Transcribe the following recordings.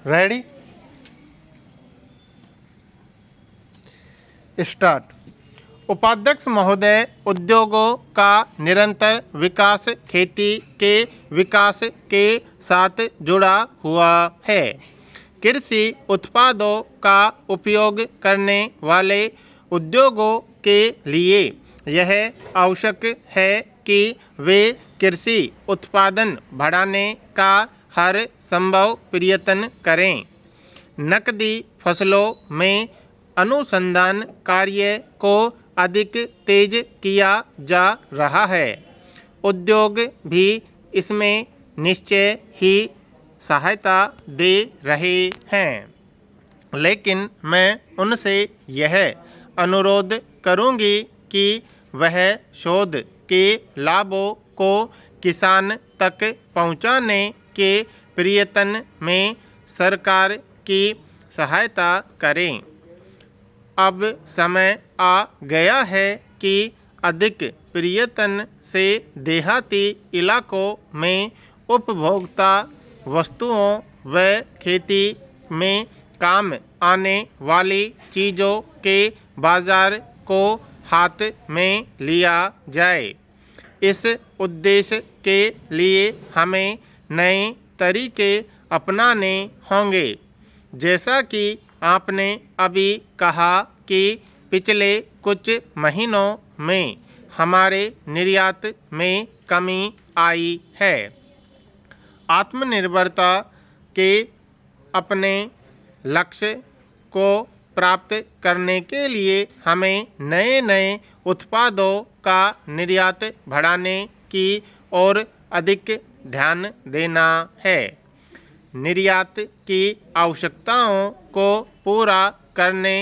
Ready start. उपाध्यक्ष महोदय, उद्योगों का निरंतर विकास खेती के विकास के साथ जुड़ा हुआ है। कृषि उत्पादों का उपयोग करने वाले उद्योगों के लिए यह आवश्यक है कि वे कृषि उत्पादन बढ़ाने का हर संभव प्रयत्न करें। नकदी फसलों में अनुसंधान कार्य को अधिक तेज किया जा रहा है। उद्योग भी इसमें निश्चय ही सहायता दे रहे हैं, लेकिन मैं उनसे यह अनुरोध करूंगी कि वह शोध के लाभों को किसान तक पहुंचाने के प्रयत्न में सरकार की सहायता करें। अब समय आ गया है कि अधिक प्रयत्न से देहाती इलाकों में उपभोक्ता वस्तुओं व खेती में काम आने वाली चीज़ों के बाजार को हाथ में लिया जाए। इस उद्देश्य के लिए हमें नए तरीके अपनाने होंगे। जैसा कि आपने अभी कहा कि पिछले कुछ महीनों में हमारे निर्यात में कमी आई है। आत्मनिर्भरता के अपने लक्ष्य को प्राप्त करने के लिए हमें नए नए उत्पादों का निर्यात बढ़ाने की ओर अधिक ध्यान देना है। निर्यात की आवश्यकताओं को पूरा करने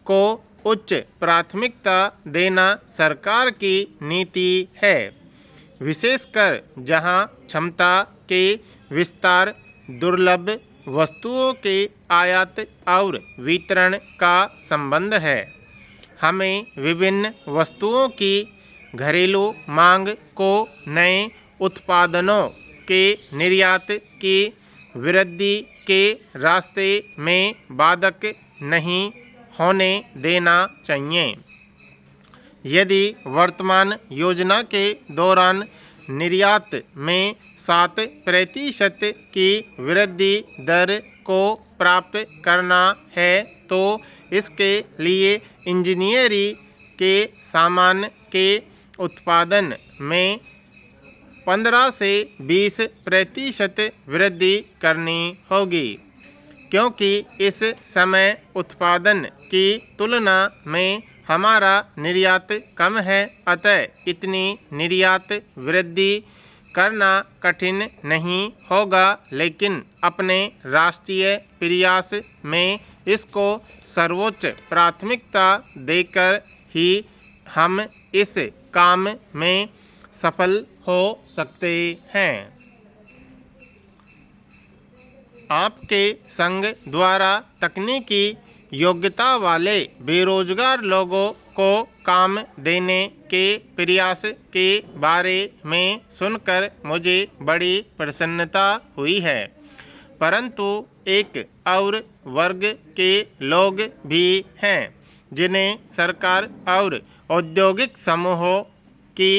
को उच्च प्राथमिकता देना सरकार की नीति है, विशेषकर जहां क्षमता के विस्तार, दुर्लभ वस्तुओं के आयात और वितरण का संबंध है। हमें विभिन्न वस्तुओं की घरेलू मांग को नए उत्पादनों के निर्यात की वृद्धि के रास्ते में बाधक नहीं होने देना चाहिए। यदि वर्तमान योजना के दौरान निर्यात में 7% की वृद्धि दर को प्राप्त करना है, तो इसके लिए इंजीनियरिंग के सामान के उत्पादन में 15 से 20% वृद्धि करनी होगी, क्योंकि इस समय उत्पादन की तुलना में हमारा निर्यात कम है। अतः इतनी निर्यात वृद्धि करना कठिन नहीं होगा, लेकिन अपने राष्ट्रीय प्रयास में इसको सर्वोच्च प्राथमिकता देकर ही हम इस काम में सफल हो सकते हैं। आपके संघ द्वारा तकनीकी योग्यता वाले बेरोजगार लोगों को काम देने के प्रयास के बारे में सुनकर मुझे बड़ी प्रसन्नता हुई है, परंतु एक और वर्ग के लोग भी हैं जिन्हें सरकार और औद्योगिक समूहों की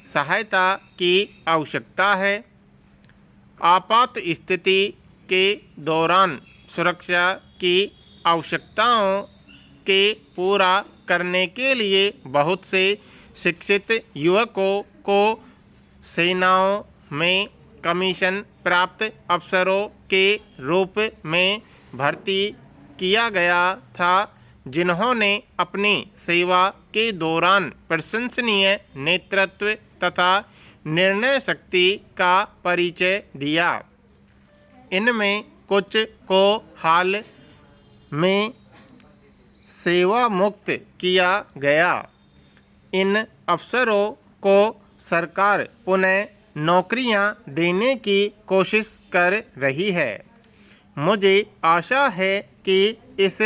सहायता की आवश्यकता है। आपात स्थिति के दौरान सुरक्षा की आवश्यकताओं के पूरा करने के लिए बहुत से शिक्षित युवकों को सेनाओं में कमीशन प्राप्त अफसरों के रूप में भर्ती किया गया था, जिन्होंने अपनी सेवा के दौरान प्रशंसनीय नेतृत्व तथा निर्णय शक्ति का परिचय दिया। इनमें कुछ को हाल में सेवा मुक्त किया गया। इन अफसरों को सरकार पुनः नौकरियां देने की कोशिश कर रही है। मुझे आशा है कि इस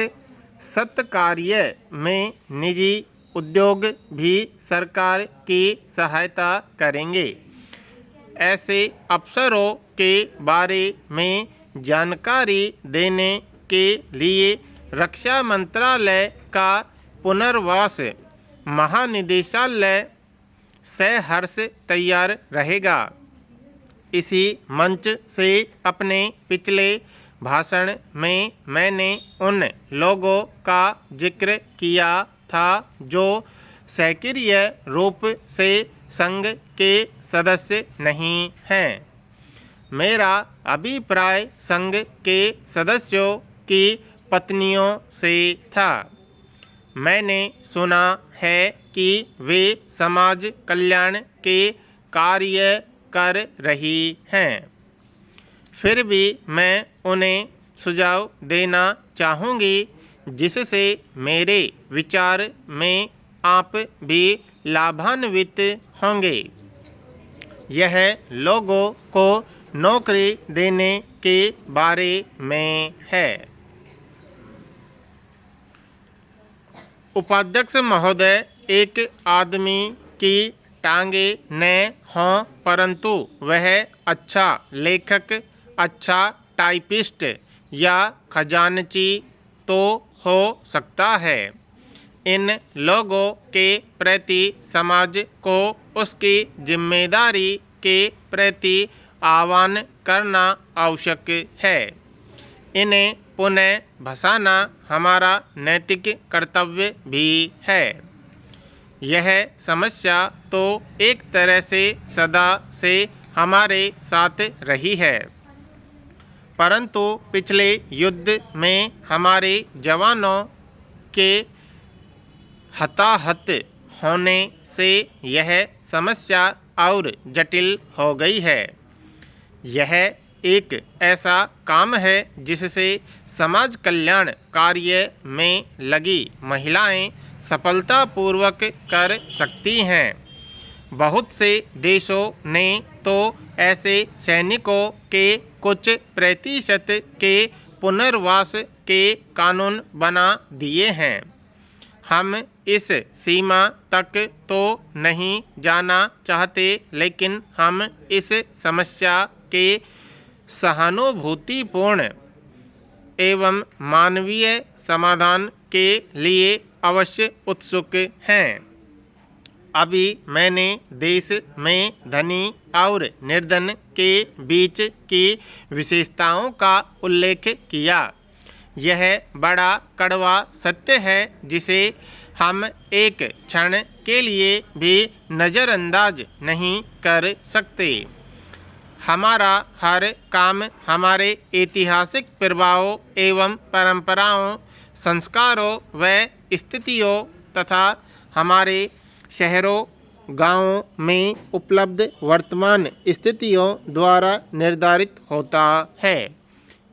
सत्कार्य में निजी उद्योग भी सरकार की सहायता करेंगे। ऐसे अफसरों के बारे में जानकारी देने के लिए रक्षा मंत्रालय का पुनर्वास महानिदेशालय सहर्ष तैयार रहेगा। इसी मंच से अपने पिछले भाषण में मैंने उन लोगों का जिक्र किया था जो सक्रिय रूप से संघ के सदस्य नहीं हैं। मेरा अभिप्राय संघ के सदस्यों की पत्नियों से था। मैंने सुना है कि वे समाज कल्याण के कार्य कर रही हैं। फिर भी मैं उन्हें सुझाव देना चाहूँगी जिससे मेरे विचार में आप भी लाभान्वित होंगे। यह लोगों को नौकरी देने के बारे में है। उपाध्यक्ष महोदय, एक आदमी की टांगे न हों परंतु वह अच्छा लेखक, अच्छा टाइपिस्ट या खजानची तो हो सकता है। इन लोगों के प्रति समाज को उसकी जिम्मेदारी के प्रति आह्वान करना आवश्यक है। इन्हें पुनः भसाना हमारा नैतिक कर्तव्य भी है। यह समस्या तो एक तरह से सदा से हमारे साथ रही है, परंतु पिछले युद्ध में हमारे जवानों के हताहत होने से यह समस्या और जटिल हो गई है। यह एक ऐसा काम है जिससे समाज कल्याण कार्य में लगी महिलाएं सफलतापूर्वक कर सकती हैं। बहुत से देशों ने तो ऐसे सैनिकों के कुछ प्रतिशत के पुनर्वास के कानून बना दिए हैं। हम इस सीमा तक तो नहीं जाना चाहते, लेकिन हम इस समस्या के सहानुभूतिपूर्ण एवं मानवीय समाधान के लिए अवश्य उत्सुक हैं। अभी मैंने देश में धनी और निर्धन के बीच की विशेषताओं का उल्लेख किया। यह बड़ा कड़वा सत्य है जिसे हम एक क्षण के लिए भी नज़रअंदाज नहीं कर सकते। हमारा हर काम हमारे ऐतिहासिक प्रभावों एवं परंपराओं, संस्कारों व स्थितियों तथा हमारे शहरों गांवों में उपलब्ध वर्तमान स्थितियों द्वारा निर्धारित होता है।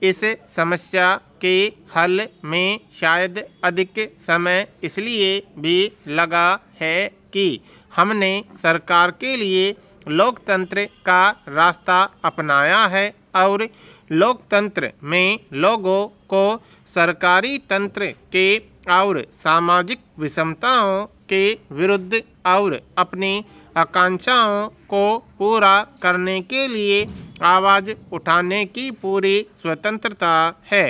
इस समस्या के हल में शायद अधिक समय इसलिए भी लगा है कि हमने सरकार के लिए लोकतंत्र का रास्ता अपनाया है और लोकतंत्र में लोगों को सरकारी तंत्र के और सामाजिक विषमताओं के विरुद्ध और अपनी आकांक्षाओं को पूरा करने के लिए आवाज़ उठाने की पूरी स्वतंत्रता है।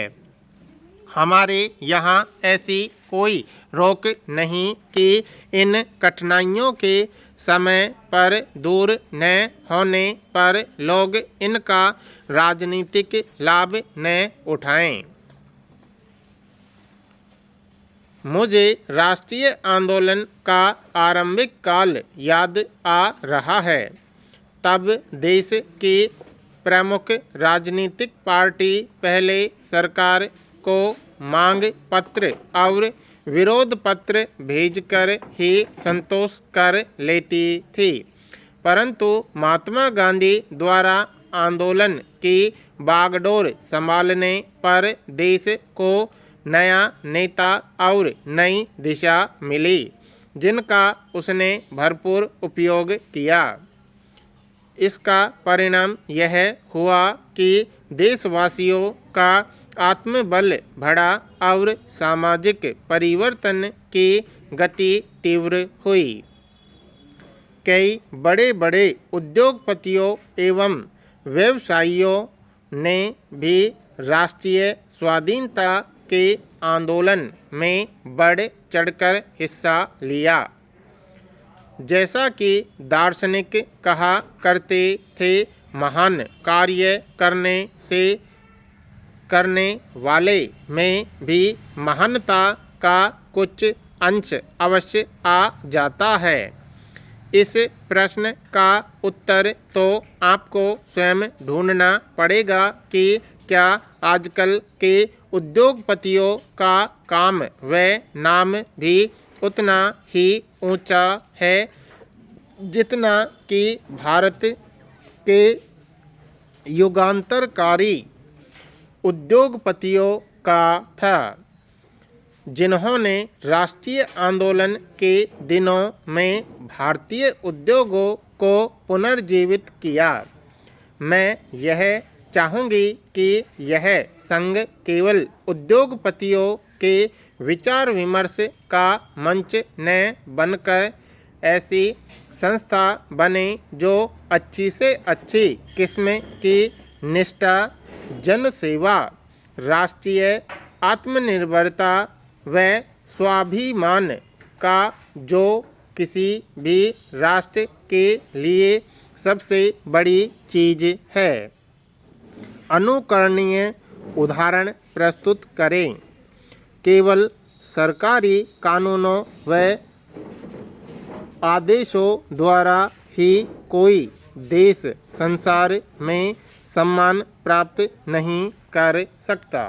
हमारे यहाँ ऐसी कोई रोक नहीं कि इन कठिनाइयों के समय पर दूर न होने पर लोग इनका राजनीतिक लाभ न उठाएं। मुझे राष्ट्रीय आंदोलन का आरंभिक काल याद आ रहा है। तब देश की प्रमुख राजनीतिक पार्टी पहले सरकार को मांग पत्र और विरोध पत्र भेजकर ही संतोष कर लेती थी, परंतु महात्मा गांधी द्वारा आंदोलन की बागडोर संभालने पर देश को नया नेता और नई दिशा मिली, जिनका उसने भरपूर उपयोग किया। इसका परिणाम यह हुआ कि देशवासियों का आत्मबल बढ़ा और सामाजिक परिवर्तन की गति तीव्र हुई। कई बड़े बड़े उद्योगपतियों एवं व्यवसायियों ने भी राष्ट्रीय स्वाधीनता के आंदोलन में बढ़ चढ़कर हिस्सा लिया। जैसा कि दार्शनिक कहा करते थे, महान कार्य करने वाले में भी महानता का कुछ अंश अवश्य आ जाता है। इस प्रश्न का उत्तर तो आपको स्वयं ढूंढना पड़ेगा कि क्या आजकल के उद्योगपतियों का काम व नाम भी उतना ही ऊंचा है जितना कि भारत के युगांतरकारी उद्योगपतियों का था, जिन्होंने राष्ट्रीय आंदोलन के दिनों में भारतीय उद्योगों को पुनर्जीवित किया। मैं यह चाहूँगी कि यह संघ केवल उद्योगपतियों के विचार विमर्श का मंच न बनकर ऐसी संस्था बने जो अच्छी से अच्छी किस्म की निष्ठा, जनसेवा, राष्ट्रीय आत्मनिर्भरता व स्वाभिमान का जो किसी भी राष्ट्र के लिए सबसे बड़ी चीज़ है, अनुकरणीय उदाहरण प्रस्तुत करें। केवल सरकारी कानूनों व आदेशों द्वारा ही कोई देश संसार में सम्मान प्राप्त नहीं कर सकता।